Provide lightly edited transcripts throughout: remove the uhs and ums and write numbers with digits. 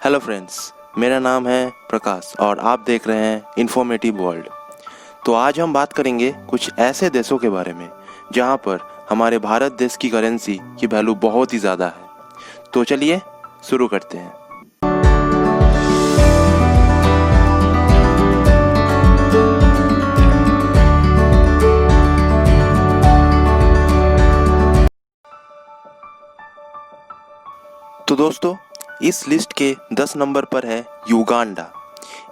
Hello friends, मेरा नाम है प्रकाश और आप देख रहे हैं इन्फॉर्मेटिव वर्ल्ड। तो आज हम बात करेंगे कुछ ऐसे देशों के बारे में जहां पर हमारे भारत देश की करेंसी की वैल्यू बहुत ही ज़्यादा है। तो चलिए शुरू करते हैं। तो दोस्तों, इस लिस्ट के 10 नंबर पर है युगांडा।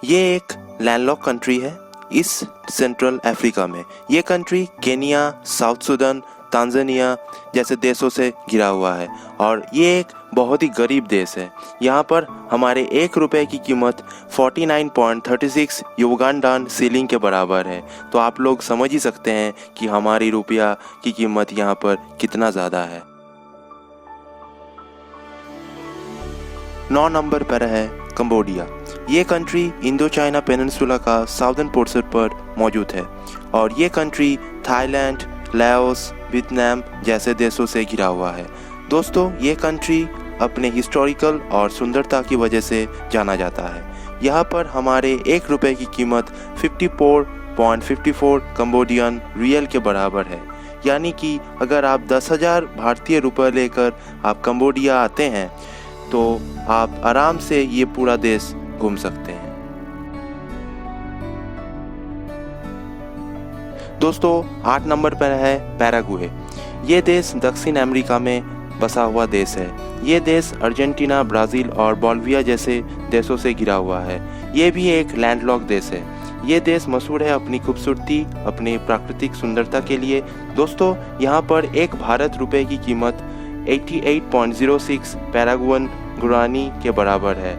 ये एक लैंडलॉक कंट्री है इस सेंट्रल अफ्रीका में। ये country Kenya, south Sudan, Tanzania जैसे देशों से घिरा हुआ है और ये एक बहुत ही गरीब देश है। यहाँ पर हमारे 1 रुपए की कीमत 49.36 युगांडान शिलिंग के बराबर है। तो आप लोग समझ ही सकते हैं कि हमारी रुपया की कीमत यहाँ पर कितना ज़्यादा है। 9 नंबर पर है कंबोडिया। ये कंट्री इंडो चाइना पेनिनसुला का साउदर्न पोर्शन पर मौजूद है और ये कंट्री थाईलैंड, लाओस, वियतनाम जैसे देशों से घिरा हुआ है। दोस्तों, ये कंट्री अपने हिस्टोरिकल और सुंदरता की वजह से जाना जाता है। यहाँ पर हमारे 1 रुपए की कीमत 54.54 कंबोडियन रियल के बराबर है। यानी कि अगर आप 10,000 भारतीय रुपये लेकर आप कंबोडिया आते हैं तो आप आराम से ये पूरा देश घूम सकते हैं। दोस्तों, 8 नंबर पर है पैराग्वे। ये देश दक्षिण अमेरिका में बसा हुआ देश है। ये देश अर्जेंटीना, ब्राज़ील और बोलिविया जैसे देशों से घिरा हुआ है। ये भी एक लैंडलॉक देश है। ये देश मशहूर है अपनी खूबसूरती, अपनी प्राकृतिक सुंदरता के लिए। दोस्तों, यहाँ पर 1 भारत रुपए की कीमत 88.06 पैरागुअन गुरानी के बराबर है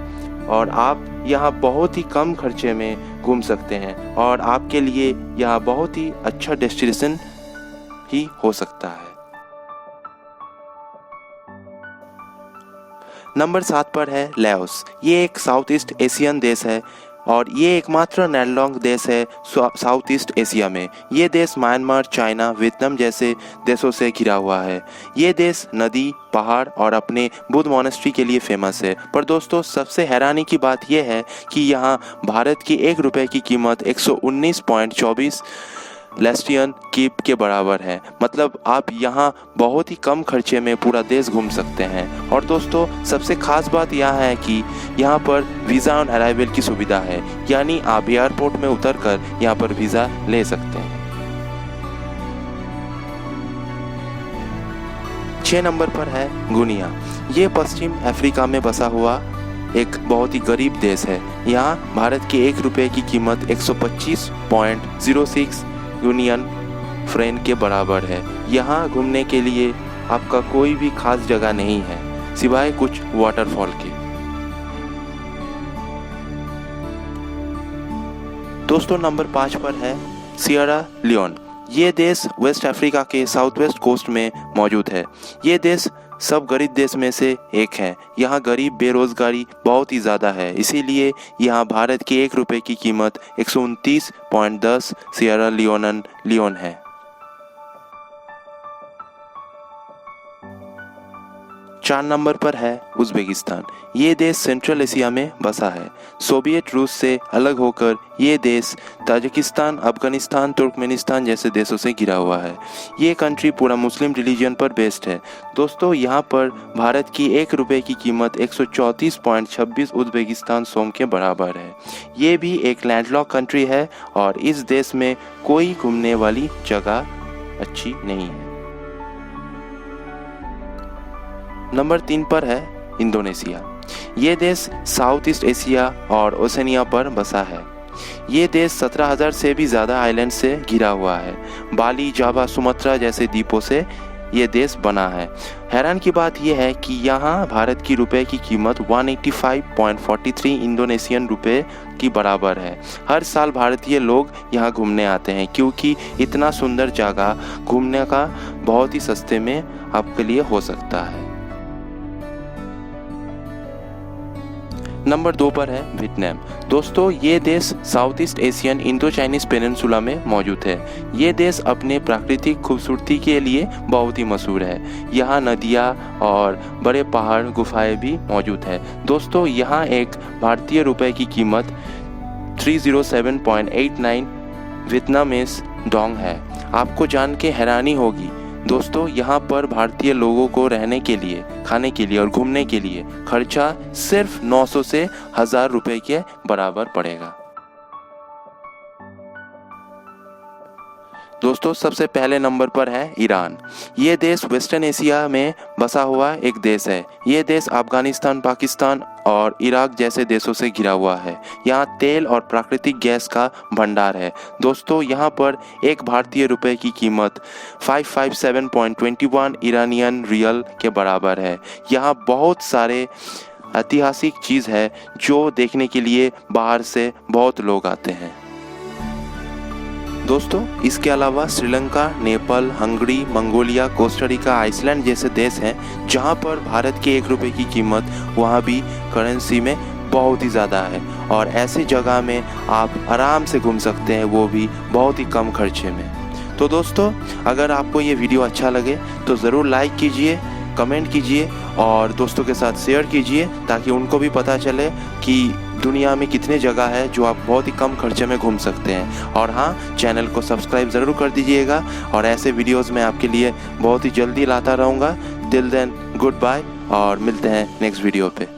और आप यहाँ बहुत ही कम खर्चे में घूम सकते हैं और आपके लिए यहाँ बहुत ही अच्छा डेस्टिनेशन ही हो सकता है। नंबर 7 पर है लाओस। ये एक साउथ ईस्ट एशियन देश है और ये एकमात्र लैंडलॉक देश है साउथ ईस्ट एशिया में। ये देश म्यांमार, चाइना, वियतनाम जैसे देशों से घिरा हुआ है। ये देश नदी, पहाड़ और अपने बुद्ध मॉनेस्ट्री के लिए फेमस है। पर दोस्तों, सबसे हैरानी की बात यह है कि यहाँ भारत की 1 रुपए की कीमत 119.24 लेस्टियन कीप के बराबर है। मतलब आप यहाँ बहुत ही कम खर्चे में पूरा देश घूम सकते हैं। और दोस्तों, सबसे खास बात यह है कि यहाँ पर वीज़ा ऑन अराइवल की सुविधा है, यानी आप एयरपोर्ट में उतरकर यहाँ पर वीज़ा ले सकते हैं। 6 नंबर पर है गुनिया। ये पश्चिम अफ्रीका में बसा हुआ एक बहुत ही गरीब देश है। यहाँ भारत के 1 रुपए की कीमत 125.06 यूनियन फ्रैंक के बराबर है। यहाँ घूमने के लिए आपका कोई भी खास जगह नहीं है सिवाय कुछ वाटरफॉल के। दोस्तों, नंबर 5 पर है सियरा लियोन। ये देश वेस्ट अफ्रीका के साउथ वेस्ट कोस्ट में मौजूद है। ये देश सब गरीब देश में से एक है। यहाँ गरीब बेरोजगारी बहुत ही ज़्यादा है, इसीलिए यहाँ भारत के 1 रुपए की कीमत 129.10 सियरा लियोन है। 4 नंबर पर है उज़्बेकिस्तान। ये देश सेंट्रल एशिया में बसा है। सोवियत रूस से अलग होकर ये देश ताजिकिस्तान, अफगानिस्तान, तुर्कमेनिस्तान जैसे देशों से घिरा हुआ है। ये कंट्री पूरा मुस्लिम रिलीजन पर बेस्ड है। दोस्तों, यहाँ पर भारत की 1 रुपए की कीमत 134.26 उज़्बेकिस्तान सोम के बराबर है। ये भी एक लैंडलॉक कंट्री है और इस देश में कोई घूमने वाली जगह अच्छी नहीं है। नंबर 3 पर है इंडोनेशिया। ये देश साउथ ईस्ट एशिया और ओशनिया पर बसा है। ये देश 17,000 से भी ज़्यादा आइलैंड से घिरा हुआ है। बाली, जावा, सुमात्रा जैसे द्वीपों से ये देश बना है। हैरान की बात यह है कि यहाँ भारत की रुपए की कीमत 185.43 इंडोनेशियन रुपए की बराबर है। हर साल भारतीय लोग यहाँ घूमने आते हैं क्योंकि इतना सुंदर जगह घूमने का बहुत ही सस्ते में आपके लिए हो सकता है। नंबर 2 पर है वियतनाम। दोस्तों ये देश south east Asian Indo Chinese peninsula में मौजूद है। ये देश अपने प्राकृतिक खूबसूरती के लिए बहुत ही मशहूर है। यहाँ नदियाँ और बड़े पहाड़ गुफाएं भी मौजूद है। दोस्तों यहाँ एक भारतीय रुपए की कीमत 307.89 वियतनामीज डोंग है। आपको जान के हैरानी होगी दोस्तों, यहाँ पर भारतीय लोगों को रहने के लिए, खाने के लिए और घूमने के लिए खर्चा सिर्फ 900 से 1000 रुपए के बराबर पड़ेगा। दोस्तों सबसे पहले नंबर पर है ईरान। ये देश वेस्टर्न एशिया में बसा हुआ एक देश है। ये देश अफगानिस्तान, पाकिस्तान और इराक जैसे देशों से घिरा हुआ है। यहाँ तेल और प्राकृतिक गैस का भंडार है। दोस्तों यहाँ पर एक भारतीय रुपए की कीमत 557.21 ईरानियन रियल के बराबर है। यहाँ बहुत सारे ऐतिहासिक चीज़ है जो देखने के लिए बाहर से बहुत लोग आते हैं। दोस्तों इसके अलावा Sri Lanka, Nepal, Hungary, Mongolia, Costa Rica, Iceland जैसे देश हैं जहां पर भारत के 1 रुपये की कीमत वहां भी करेंसी में बहुत ही ज़्यादा है और ऐसी जगह में आप आराम से घूम सकते हैं, वो भी बहुत ही कम खर्चे में। तो दोस्तों अगर आपको ये वीडियो अच्छा लगे तो ज़रूर लाइक कीजिए, कमेंट कीजिए और दोस्तों के साथ शेयर कीजिए ताकि उनको भी पता चले कि दुनिया में कितने जगह है जो आप बहुत ही कम खर्चे में घूम सकते हैं। और हाँ, चैनल को सब्सक्राइब ज़रूर कर दीजिएगा और ऐसे वीडियोस मैं आपके लिए बहुत ही जल्दी लाता रहूँगा। टिल देन गुड बाय और मिलते हैं नेक्स्ट वीडियो पे।